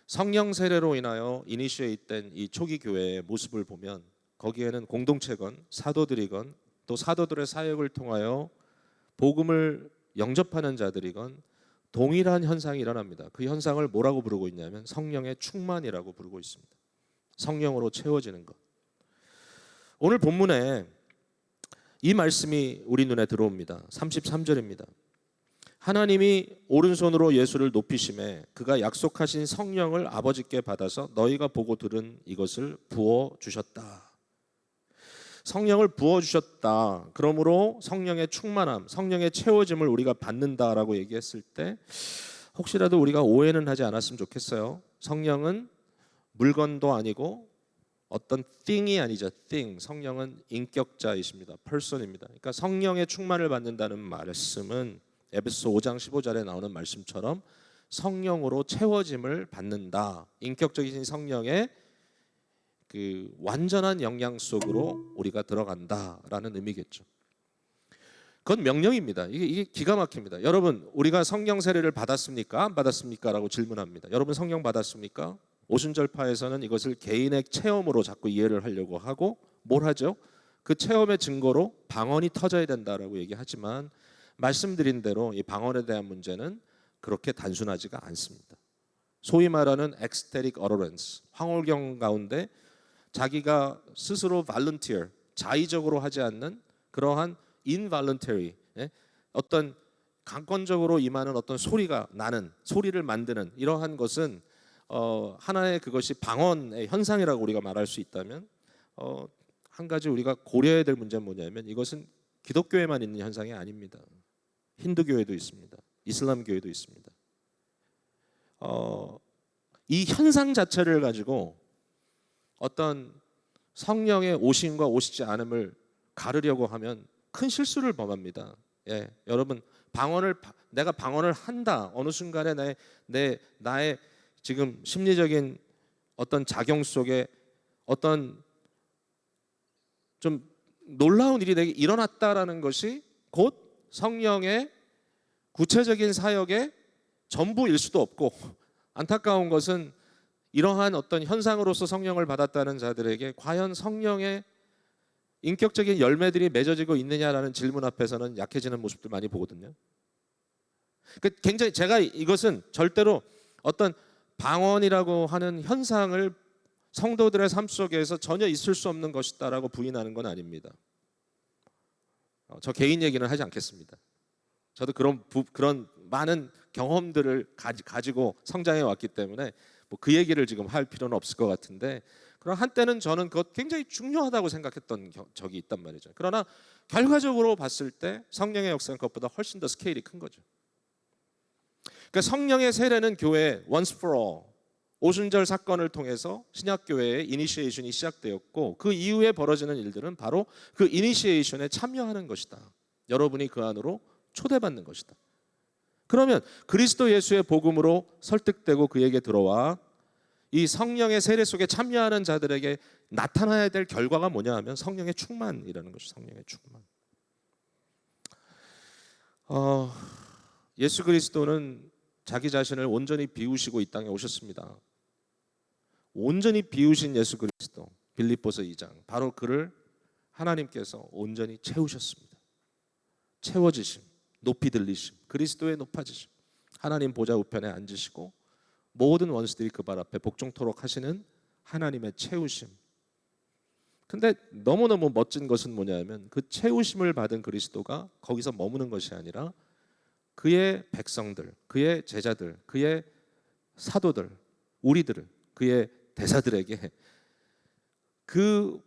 성령 세례로 인하여 이니시에이트된 이 초기 교회의 모습을 보면 거기에는 공동체건 사도들이건 또 사도들의 사역을 통하여 복음을 영접하는 자들이건 동일한 현상이 일어납니다. 그 현상을 뭐라고 부르고 있냐면 성령의 충만이라고 부르고 있습니다. 성령으로 채워지는 것. 오늘 본문에 이 말씀이 우리 눈에 들어옵니다. 33절입니다. 하나님이 오른손으로 예수를 높이심에 그가 약속하신 성령을 아버지께 받아서 너희가 보고 들은 이것을 부어주셨다. 성령을 부어주셨다. 그러므로 성령의 충만함, 성령의 채워짐을 우리가 받는다라고 얘기했을 때 혹시라도 우리가 오해는 하지 않았으면 좋겠어요. 성령은 물건도 아니고 어떤 thing이 아니죠. thing. 성령은 인격자이십니다. person입니다. 그러니까 성령의 충만을 받는다는 말씀은 에베소 5장 15절에 나오는 말씀처럼 성령으로 채워짐을 받는다. 인격적인 성령의 그 완전한 영향 속으로 우리가 들어간다라는 의미겠죠. 그건 명령입니다. 이게 기가 막힙니다. 여러분, 우리가 성령 세례를 받았습니까? 안 받았습니까? 라고 질문합니다. 여러분 성령 받았습니까? 오순절파에서는 이것을 개인의 체험으로 자꾸 이해를 하려고 하고 뭘 하죠? 그 체험의 증거로 방언이 터져야 된다라고 얘기하지만 말씀드린 대로 이 방언에 대한 문제는 그렇게 단순하지가 않습니다. 소위 말하는 ecstatic utterance, 황홀경 가운데 자기가 스스로 volunteer, 자의적으로 하지 않는 그러한 involuntary, 어떤 강권적으로 임하는 어떤 소리가 나는, 소리를 만드는 이러한 것은 하나의 그것이 방언의 현상이라고 우리가 말할 수 있다면 한 가지 우리가 고려해야 될 문제는 뭐냐면 이것은 기독교에만 있는 현상이 아닙니다. 힌두교에도 있습니다. 이슬람교에도 있습니다. 이 현상 자체를 가지고 어떤 성령의 오심과 오시지 않음을 가르려고 하면 큰 실수를 범합니다. 예, 여러분 내가 방언을 한다. 어느 순간에 나의 지금 심리적인 어떤 작용 속에 어떤 좀 놀라운 일이 내게 일어났다라는 것이 곧 성령의 구체적인 사역의 전부일 수도 없고 안타까운 것은 이러한 어떤 현상으로서 성령을 받았다는 자들에게 과연 성령의 인격적인 열매들이 맺어지고 있느냐라는 질문 앞에서는 약해지는 모습들 많이 보거든요. 굉장히 제가 이것은 절대로 어떤 방언이라고 하는 현상을 성도들의 삶 속에서 전혀 있을 수 없는 것이다라고 부인하는 건 아닙니다. 저 개인 얘기는 하지 않겠습니다. 저도 그런 많은 경험들을 가지고 성장해 왔기 때문에 뭐 그 얘기를 지금 할 필요는 없을 것 같은데, 그러나 한때는 저는 그것 굉장히 중요하다고 생각했던 적이 있단 말이죠. 그러나 결과적으로 봤을 때 성령의 역사는 그것보다 훨씬 더 스케일이 큰 거죠. 그러니까 성령의 세례는 교회 once for all, 오순절 사건을 통해서 신약교회의 이니시에이션이 시작되었고, 그 이후에 벌어지는 일들은 바로 그 이니시에이션에 참여하는 것이다. 여러분이 그 안으로 초대받는 것이다. 그러면 그리스도 예수의 복음으로 설득되고 그에게 들어와 이 성령의 세례 속에 참여하는 자들에게 나타나야 될 결과가 뭐냐 하면 성령의 충만이라는 것이, 성령의 충만. 예수 그리스도는 자기 자신을 온전히 비우시고 이 땅에 오셨습니다. 온전히 비우신 예수 그리스도, 빌립보서 2장, 바로 그를 하나님께서 온전히 채우셨습니다. 채워지심, 높이 들리심, 그리스도의 높아지심, 하나님 보좌 우편에 앉으시고 모든 원수들이 그 발 앞에 복종토록 하시는 하나님의 채우심. 근데 너무너무 멋진 것은 뭐냐면 그 채우심을 받은 그리스도가 거기서 머무는 것이 아니라 그의 백성들, 그의 제자들, 그의 사도들, 우리들을, 그의 대사들에게 그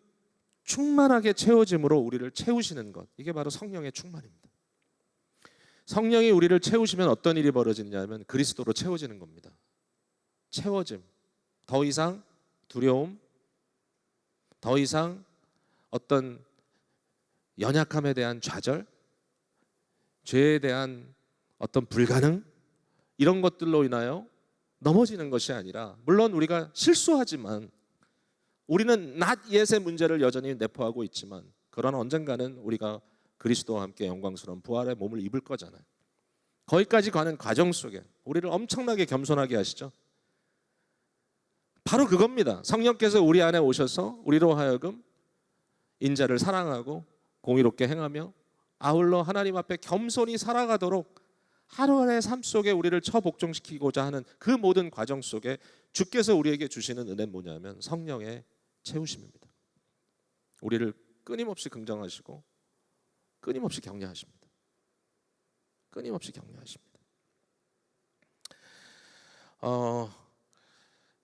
충만하게 채워짐으로 우리를 채우시는 것, 이게 바로 성령의 충만입니다. 성령이 우리를 채우시면 어떤 일이 벌어지냐면 그리스도로 채워지는 겁니다. 채워짐. 더 이상 두려움, 더 이상 어떤 연약함에 대한 좌절, 죄에 대한 어떤 불가능, 이런 것들로 인하여 넘어지는 것이 아니라, 물론 우리가 실수하지만, 우리는 not yet의 문제를 여전히 내포하고 있지만, 그러나 언젠가는 우리가 그리스도와 함께 영광스러운 부활의 몸을 입을 거잖아요. 거기까지 가는 과정 속에 우리를 엄청나게 겸손하게 하시죠. 바로 그겁니다. 성령께서 우리 안에 오셔서 우리로 하여금 인자를 사랑하고 공의롭게 행하며 아울러 하나님 앞에 겸손히 살아가도록 하루하루의 삶 속에 우리를 처복종시키고자 하는 그 모든 과정 속에 주께서 우리에게 주시는 은혜는 뭐냐면 성령의 채우심입니다. 우리를 끊임없이 긍정하시고 끊임없이 격려하십니다. 끊임없이 격려하십니다.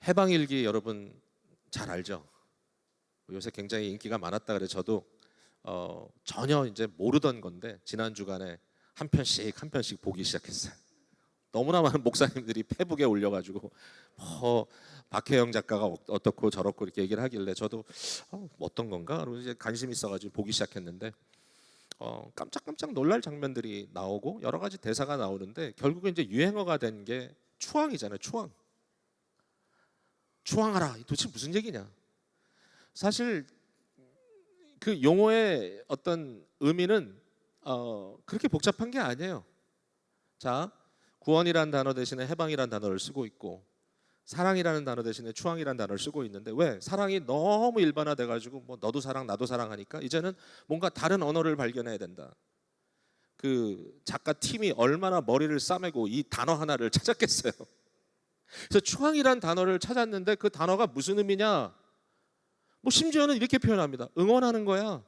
해방일기 여러분 잘 알죠? 요새 굉장히 인기가 많았다 그래. 저도 전혀 이제 모르던 건데 지난 주간에 한 편씩 보기 시작했어요. 너무나 많은 목사님들이 페북에 올려가지고 박혜영 작가가 어떻고 저렇고 이렇게 얘기를 하길래 저도 어떤 건가? 그리고 이제 관심 있어가지고 보기 시작했는데 깜짝깜짝 놀랄 장면들이 나오고 여러 가지 대사가 나오는데, 결국에 이제 유행어가 된 게 추앙이잖아요. 추앙하라. 도대체 무슨 얘기냐? 사실 그 용어의 어떤 의미는 그렇게 복잡한 게 아니에요. 자, 구원이라는 단어 대신에 해방이라는 단어를 쓰고 있고, 사랑이라는 단어 대신에 추앙이라는 단어를 쓰고 있는데, 왜? 사랑이 너무 일반화돼 가지고 뭐 너도 사랑 나도 사랑하니까 이제는 뭔가 다른 언어를 발견해야 된다. 그 작가 팀이 얼마나 머리를 싸매고 이 단어 하나를 찾았겠어요. 그래서 추앙이라는 단어를 찾았는데 그 단어가 무슨 의미냐? 뭐 심지어는 이렇게 표현합니다. 응원하는 거야.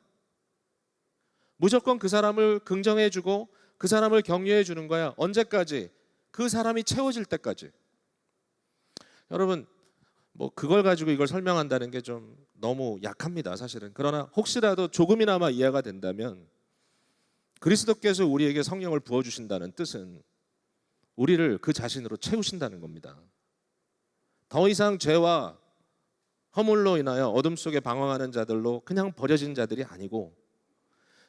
무조건 그 사람을 긍정해주고 그 사람을 격려해주는 거야. 언제까지? 그 사람이 채워질 때까지. 여러분, 뭐 그걸 가지고 이걸 설명한다는 게 좀 너무 약합니다, 사실은. 그러나 혹시라도 조금이나마 이해가 된다면, 그리스도께서 우리에게 성령을 부어주신다는 뜻은 우리를 그 자신으로 채우신다는 겁니다. 더 이상 죄와 허물로 인하여 어둠 속에 방황하는 자들로 그냥 버려진 자들이 아니고,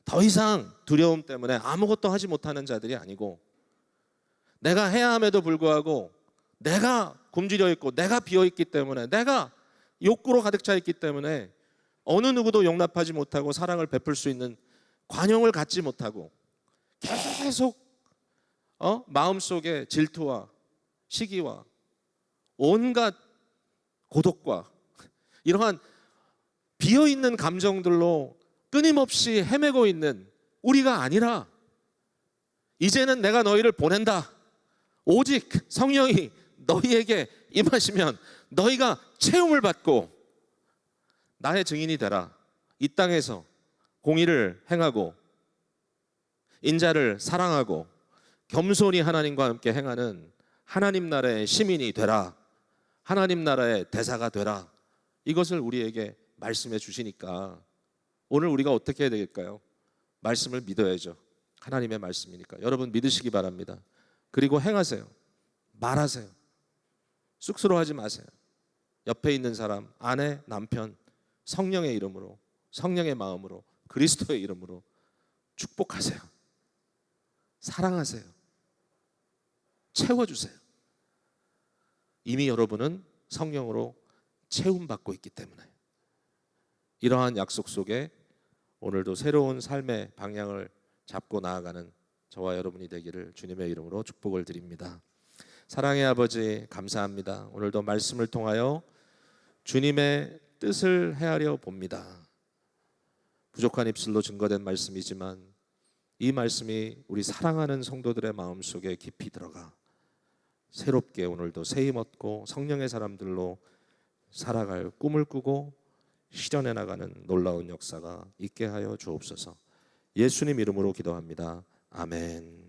더 이상 두려움 때문에 아무것도 하지 못하는 자들이 아니고, 내가 해야 함에도 불구하고 내가 굶주려 있고 내가 비어 있기 때문에, 내가 욕구로 가득 차 있기 때문에 어느 누구도 용납하지 못하고 사랑을 베풀 수 있는 관용을 갖지 못하고 계속 마음속에 질투와 시기와 온갖 고독과 이러한 비어있는 감정들로 끊임없이 헤매고 있는 우리가 아니라, 이제는 내가 너희를 보낸다. 오직 성령이 너희에게 임하시면 너희가 채움을 받고 나의 증인이 되라. 이 땅에서 공의를 행하고 인자를 사랑하고 겸손히 하나님과 함께 행하는 하나님 나라의 시민이 되라, 하나님 나라의 대사가 되라, 이것을 우리에게 말씀해 주시니까 오늘 우리가 어떻게 해야 되겠까요? 말씀을 믿어야죠. 하나님의 말씀이니까 여러분 믿으시기 바랍니다. 그리고 행하세요. 말하세요. 쑥스러워하지 마세요. 옆에 있는 사람, 아내, 남편, 성령의 이름으로, 성령의 마음으로, 그리스도의 이름으로 축복하세요. 사랑하세요. 채워주세요. 이미 여러분은 성령으로 채움받고 있기 때문에 이러한 약속 속에 오늘도 새로운 삶의 방향을 잡고 나아가는 저와 여러분이 되기를 주님의 이름으로 축복을 드립니다. 사랑의 아버지 감사합니다. 오늘도 말씀을 통하여 주님의 뜻을 헤아려 봅니다. 부족한 입술로 증거된 말씀이지만 이 말씀이 우리 사랑하는 성도들의 마음속에 깊이 들어가 새롭게 오늘도 세임 얻고 성령의 사람들로 살아갈 꿈을 꾸고 실현해 나가는 놀라운 역사가 있게 하여 주옵소서. 예수님 이름으로 기도합니다. 아멘.